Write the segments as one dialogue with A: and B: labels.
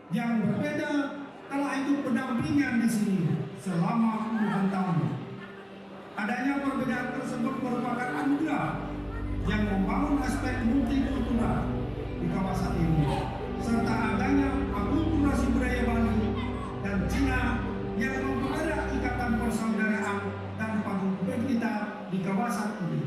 A: yang berbeda telah ikut pendampingan di sini selama puluhan tahun. Adanya perbedaan tersebut merupakan anugerah yang membangun aspek multikultural di kawasan ini, serta adanya akulturasi budaya Bali dan Cina yang mempererat ikatan persaudaraan dan paguyuban kita di kawasan ini.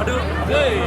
B: Aduh, hey.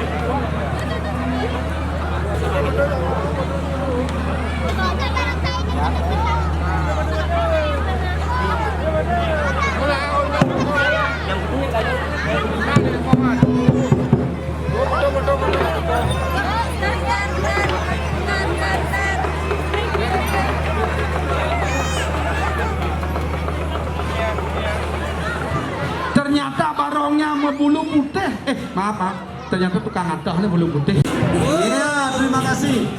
A: Ternyata barongnya berbulu putih. Maaf. Ternyata tukang adahnya bulu putih.
C: Iya, terima kasih.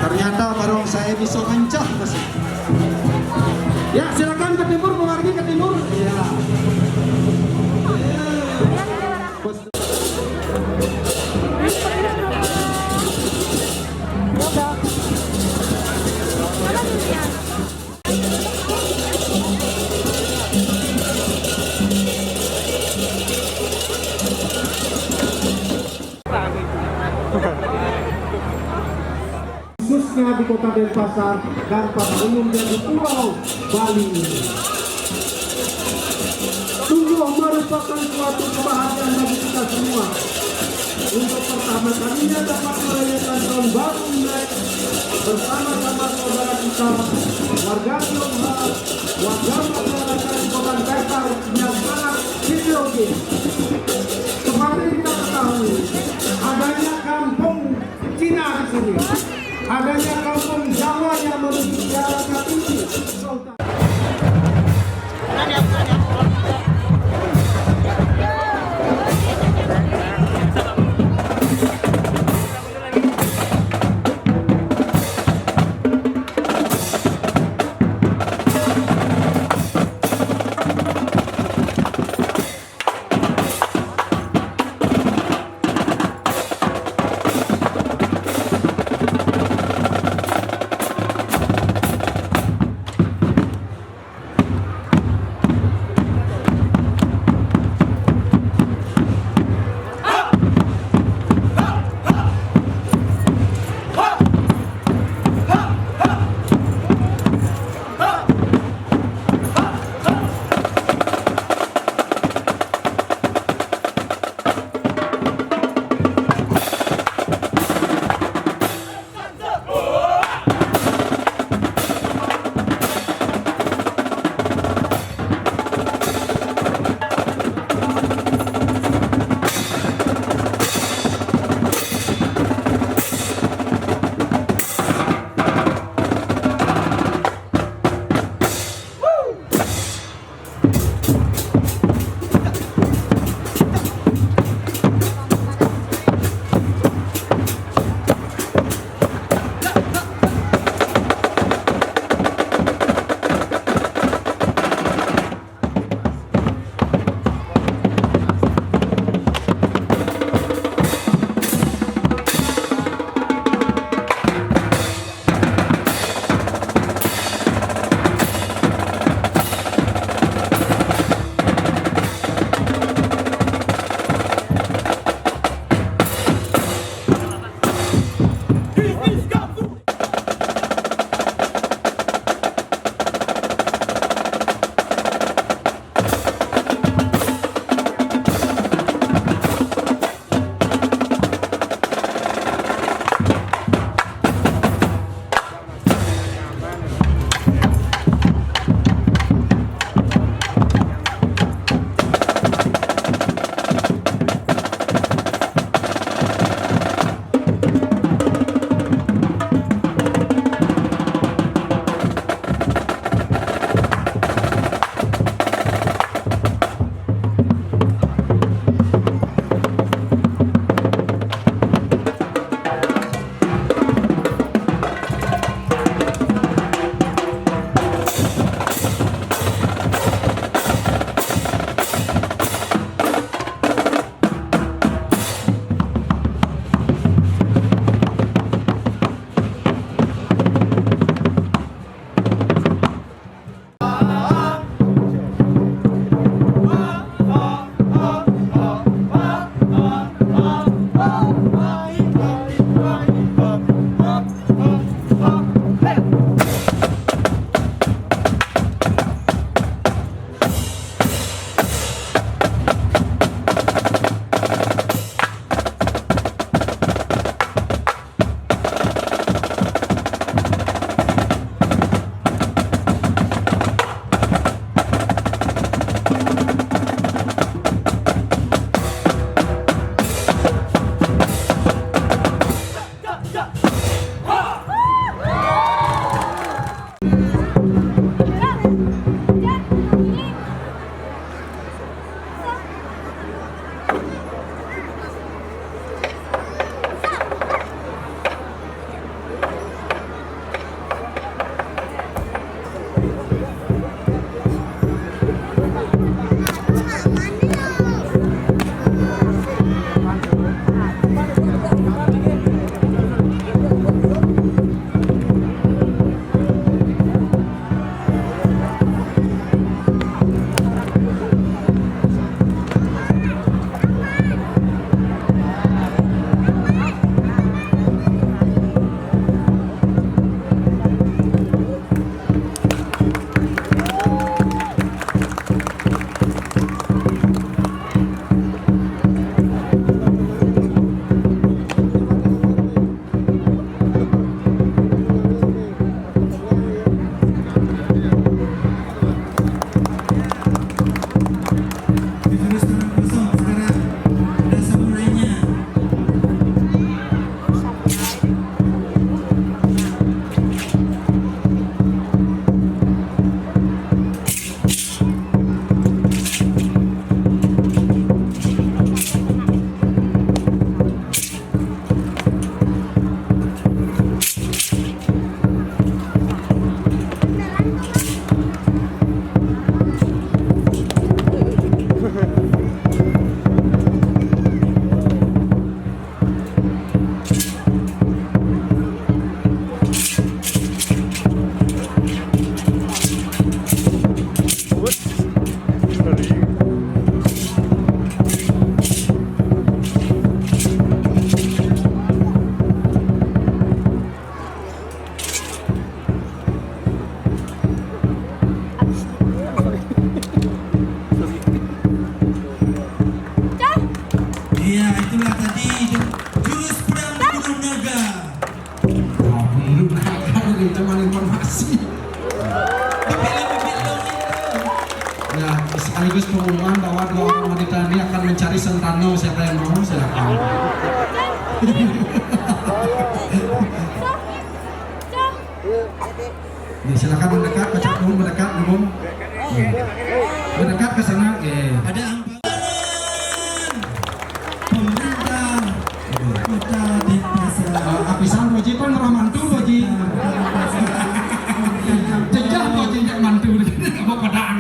C: Ternyata Barongsai bisa mencah Mas.
A: Ya, silakan ke timur, mengarungi ke timur. Iya. Khususnya di kota Denpasar dan pada umumnya di Pulau Bali. Sungguh merupakan suatu kebahagiaan bagi kita semua untuk pertama kalinya dapat merayakan tahun baru Imlek bersama-sama saudara kita warga Tionghoa, warga masyarakat kota Denpasar yang sangat heterogen. Seperti kita ketahui, adanya kampung Cina di sini. Adanya kampung Jawa yang memiliki jalan tinggi.
C: Iya, itulah tadi jurus pedang gunung naga. Gunung naga ini cuma informasi. Ya, sekaligus pengumuman bahwa dua orang wanita ini akan mencari Sentano. Siapa yang mau? Silakan. Ya, silakan mendekat, Pak Dum, mendekat, Dum. Mendekat ke sana. Ada amparan pemerintah Kota Denpasar. Apisan Boji pan ngerah mantu Boji. Jejak Boji jak mantu. Apa padaan.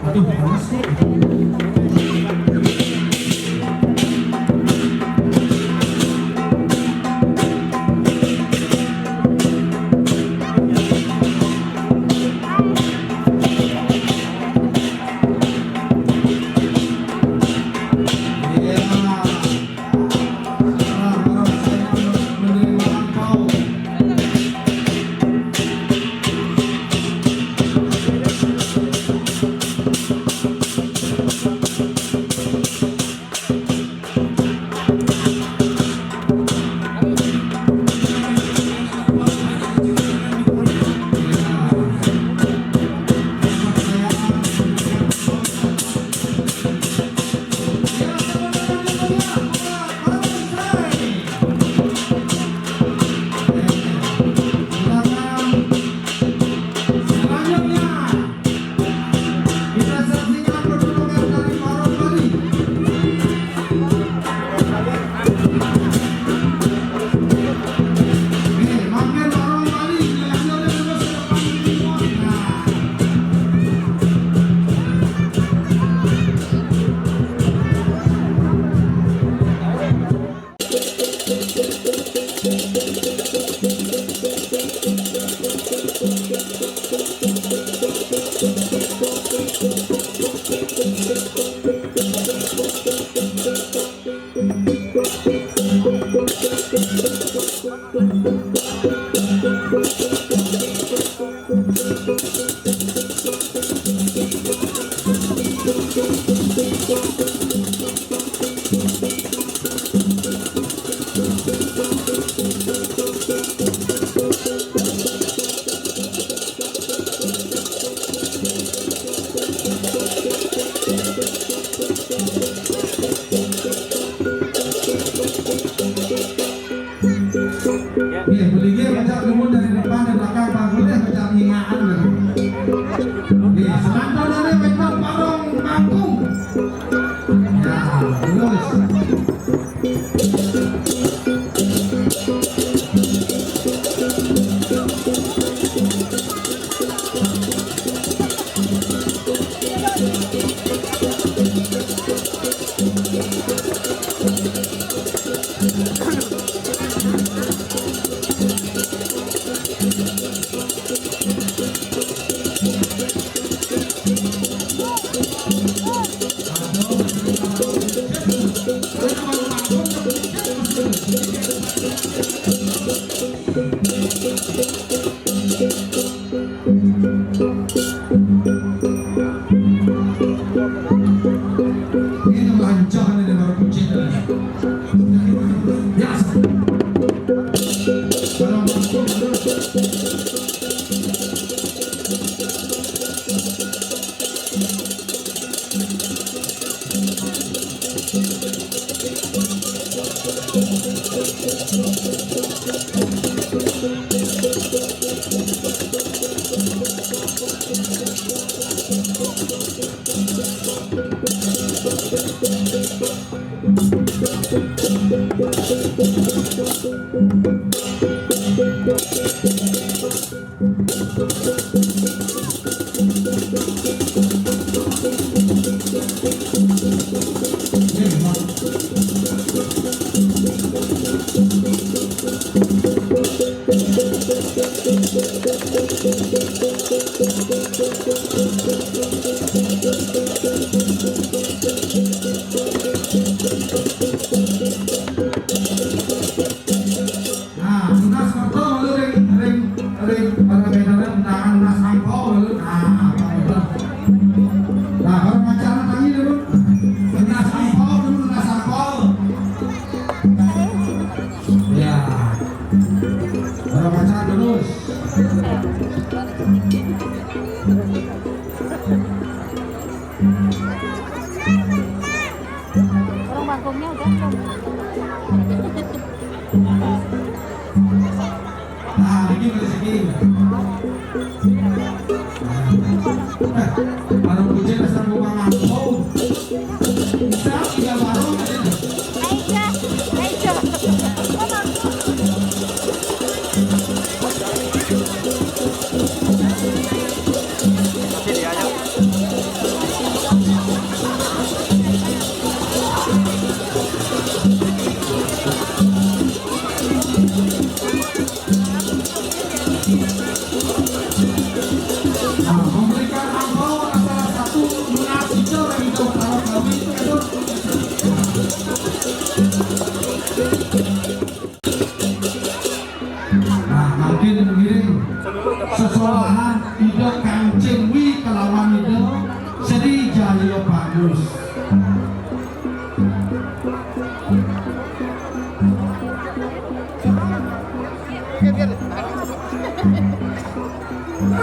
C: Aduh, panas kok. Iya, belinya baca lumut dari depan dan belakang bangunnya baca hingaan. Iya, selantau dari Pembuat Barong Landung. Ya, terus. Ini lancar nih baru kucing. Ya.
D: Orang bangkongnya udah belum?
C: Nah, ini rezeki. Baru kucing asal buka ngangkong. Bisa tiga barong aja.
D: Aja, aja.
C: ayo bagus.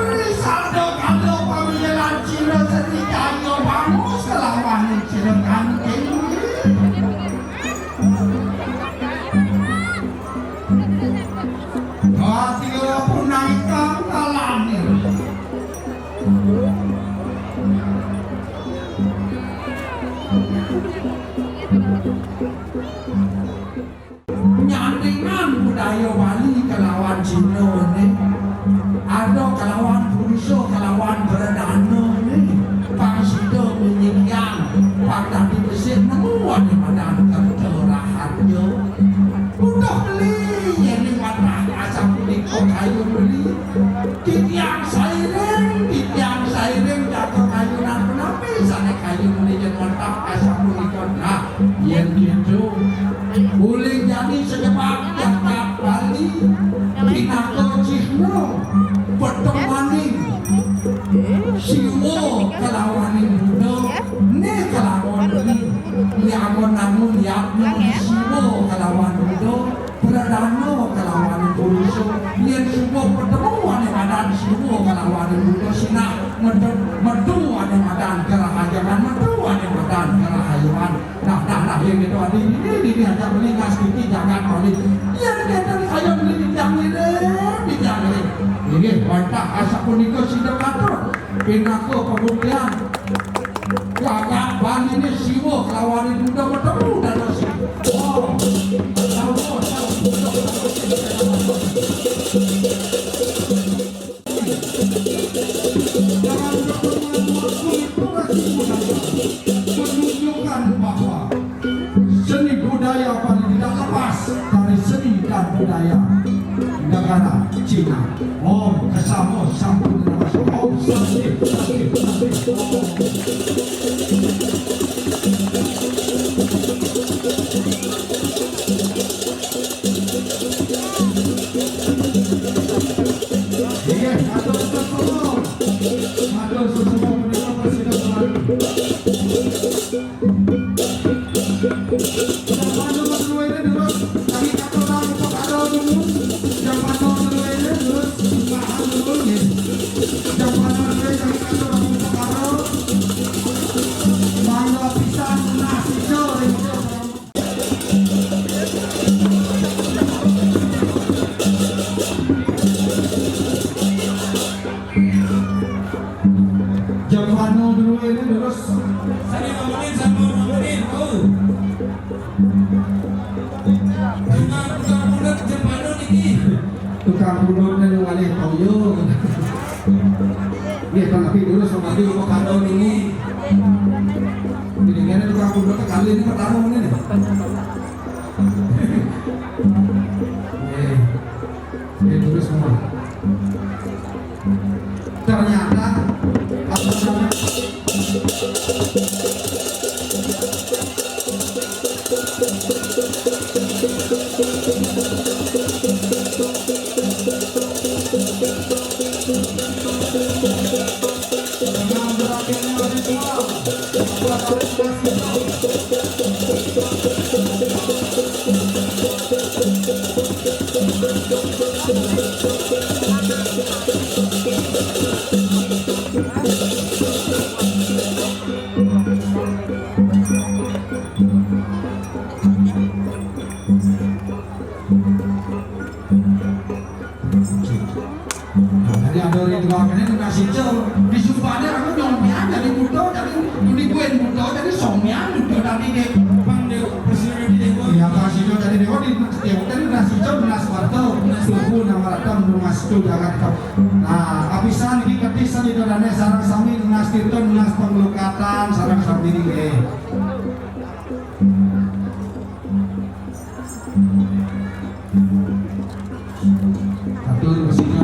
C: Risado kalau pemilihan Cina setika ayo bagus kelawan Cina kanting. Hati aku naikkan kalami. Nyantingan budaya Bali kelawan Cina ni, ada kelawan Puruso kelawan Perdana ni, Pangsida menyiang, Pakdan di Mesir semua di mana keterahannya. Udah beli yang di mana asam nikah kayu beli, tiang sairing jatuh kayu dan penapis sana kayu beli yang mantap asam nikah. Nah, yang gitu. Boleh jadi sejebak jagat Bali Pinako Cihno Pertemaning Siwo kelawanin Budo Ni kelawan Bali Liamon namun Liamon Siwo kelawan Budo Perdana kelawan Puruso Lian Siwo pertemuan yang ada di Siwo kelawan Budo Sina Meduan yang ada kerahajaman Meduan yang ada kerahajaman. Nah, yang itu ada ini hanya melingas sedikit jangan kali. Yang dari saya beli bijang ini. Ini mantap asap punika sidak katur. Pinako kemudian jagat Bali ini siwo kelawan itu udah bertemu dan nasi. Oh, tahu. Jangan menunjukkan bahwa seni budaya Bali tidak lepas dari seni dan budaya negara Cina. Om kesamo sampun namaste. Om sasti. Tukang bunuh dan wali toyo. Dia tapi dulu sama dia mau kado ini. Jadi kan tukang bunuh kali ini pertama ini. Dia dulu semua. Ternyata apa namanya? Disumpahnya aku nyompian dari budo, dari unibuin budo, dari somnya budo dari dek bang dek presiden di dek ya kasih jo dari dek di dek dari nasi jo belas warto suku nama ratam lumas tu jangan kau nah abisan di ketisan itu dan sarang sami lunas tirton lunas pengelukatan sarang sami di atur mesinnya